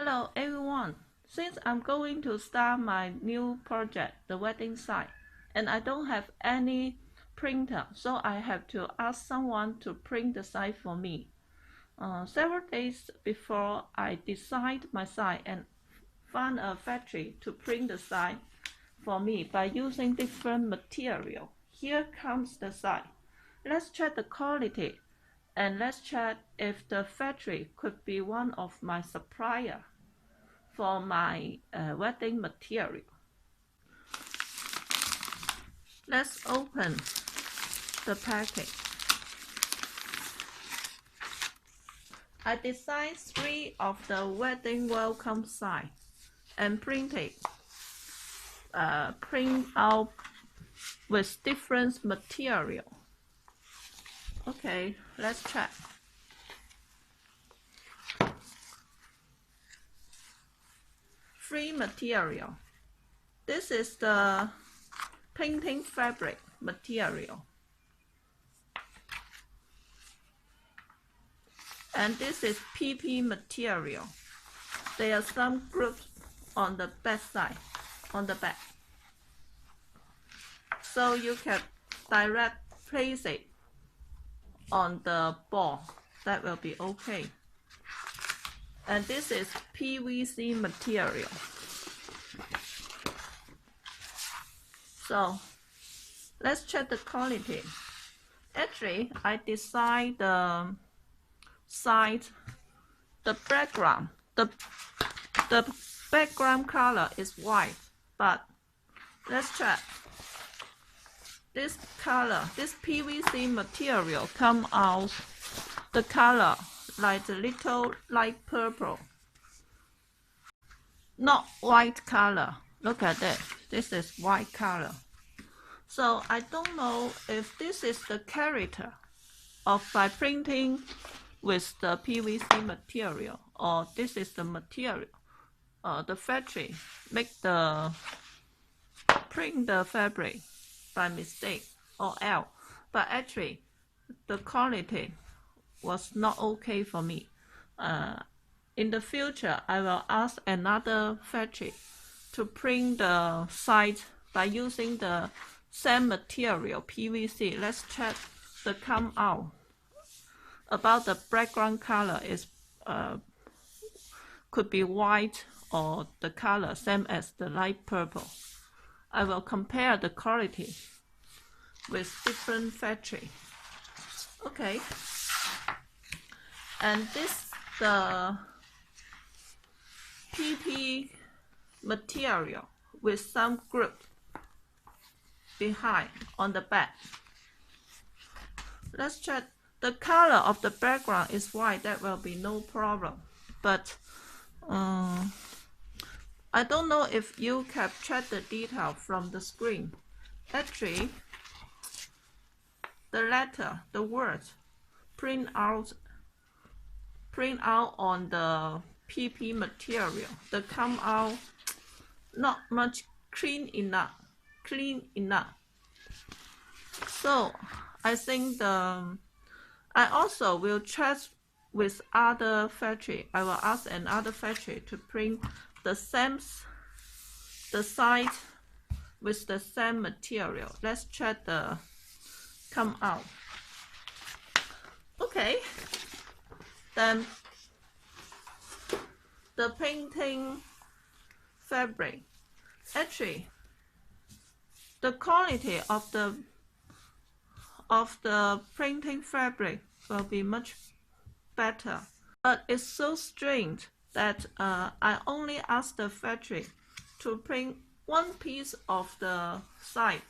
Hello everyone. Since I'm going to start my new project, the wedding site, and I don't have any printer, so I have to ask someone to print the site for me. Several days before I decide my site and found a factory to print the site for me by using different material. Here comes the site. Let's check the quality and let's check if the factory could be one of my supplier for my wedding material. Let's open the package. I designed 3 of the wedding welcome sign and print out with different material. Okay, let's check. Free material. This is the painting fabric material. And this is PP material. There are some groups on the back side, on the back. So you can direct place it on the board. That will be okay. And this is PVC material. So let's check the quality. Actually, I designed the side, the background. The background color is white, but let's check. This color, this PVC material come out the color like the little light purple, not white color. Look at that. This is white color. So I don't know if this is the character of by printing with the PVC material, or this is the material. The factory make the print the fabric by mistake or else, but actually the quality was not okay for me. In the future, I will ask another factory to print the site by using the same material, PVC. Let's check the come out. About the background color is could be white or the color same as the light purple. I will compare the quality with different factory. Okay. And this the PP material with some group behind on the back. Let's check. The color of the background is white. That will be no problem. But I don't know if you can check the detail from the screen. Actually, the letter, the words, print out on the PP material. The come out not much clean enough. So I think I also will check with other factory. I will ask another factory to print the site with the same material. Let's check the come out. Okay. Then the painting fabric. Actually, the quality of the printing fabric will be much better. But it's so strange that I only asked the factory to print one piece of the site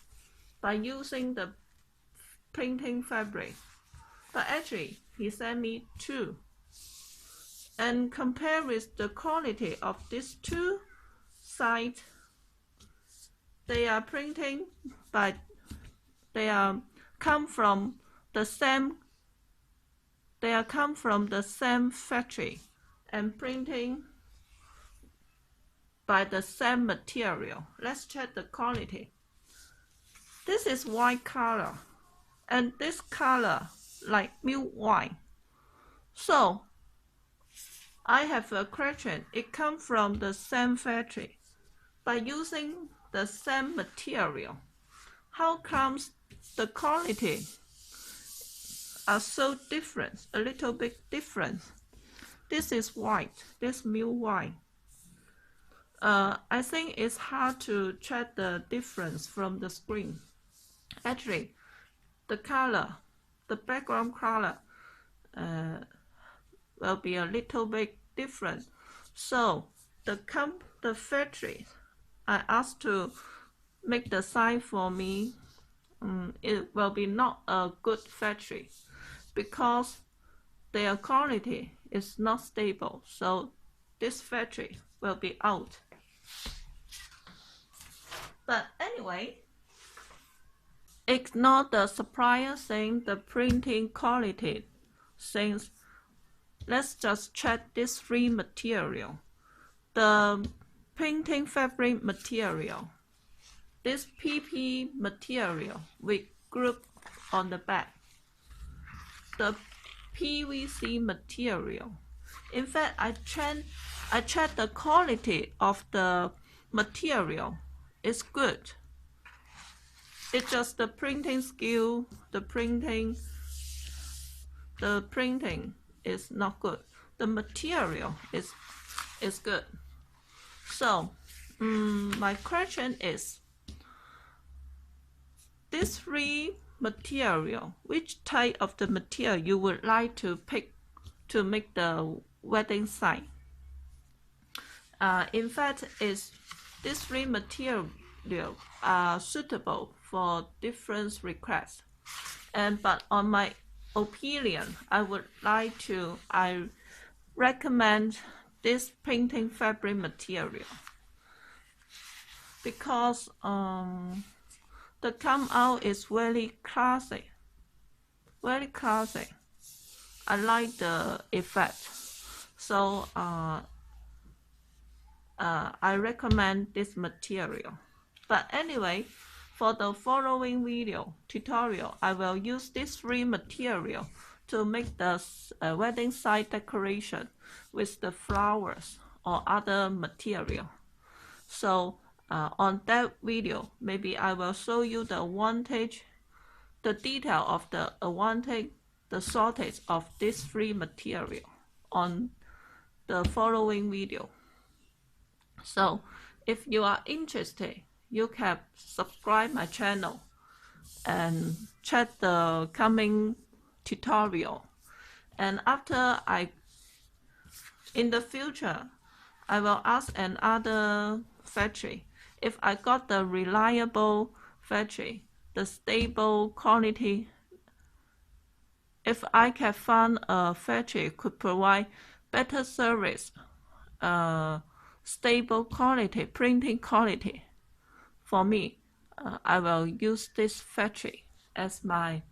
by using the printing fabric. But actually, he sent me 2. And compare with the quality of these 2 sites, they are printing by, they are come from the same factory and printing by the same material. Let's check the quality. This is white color, and this color like milk white. So I have a question. It comes from the same factory. By using the same material, how comes the quality are so different, a little bit different? This is white, this milk white. I think it's hard to check the difference from the screen. Actually, the color, the background color will be a little bit different. So the factory I asked to make the sign for me, it will be not a good factory because their quality is not stable. So this factory will be out. But anyway, ignore the supplier saying the printing quality things. Let's just check this three material. The printing fabric material, this PP material with group on the back, the PVC material. In fact, I checked the quality of the material. It's good. It's just the printing skill, the printing is not good. The material is good. So my question is, this three material, which type of the material you would like to pick to make the wedding sign? In fact, these three material are suitable for different requests. But on my opinion, I recommend this printing fabric material because the come out is very classic, very classic. I like the effect, so I recommend this material. But anyway, for the following video tutorial, I will use these three material to make the wedding sign decoration with the flowers or other material. So on that video, maybe I will show you the advantage, the detail of the advantage, the shortage of these three material on the following video. So if you are interested, you can subscribe my channel and check the coming tutorial. And after in the future, I will ask another factory if I got the reliable factory, the stable quality. If I can find a factory could provide better service, stable quality, printing quality for me, I will use this factory as my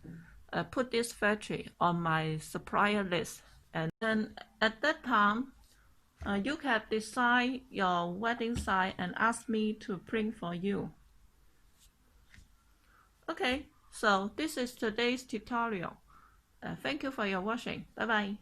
put this factory on my supplier list. And then at that time, you can design your wedding sign and ask me to print for you. Okay, so this is today's tutorial. Thank you for your watching. Bye bye.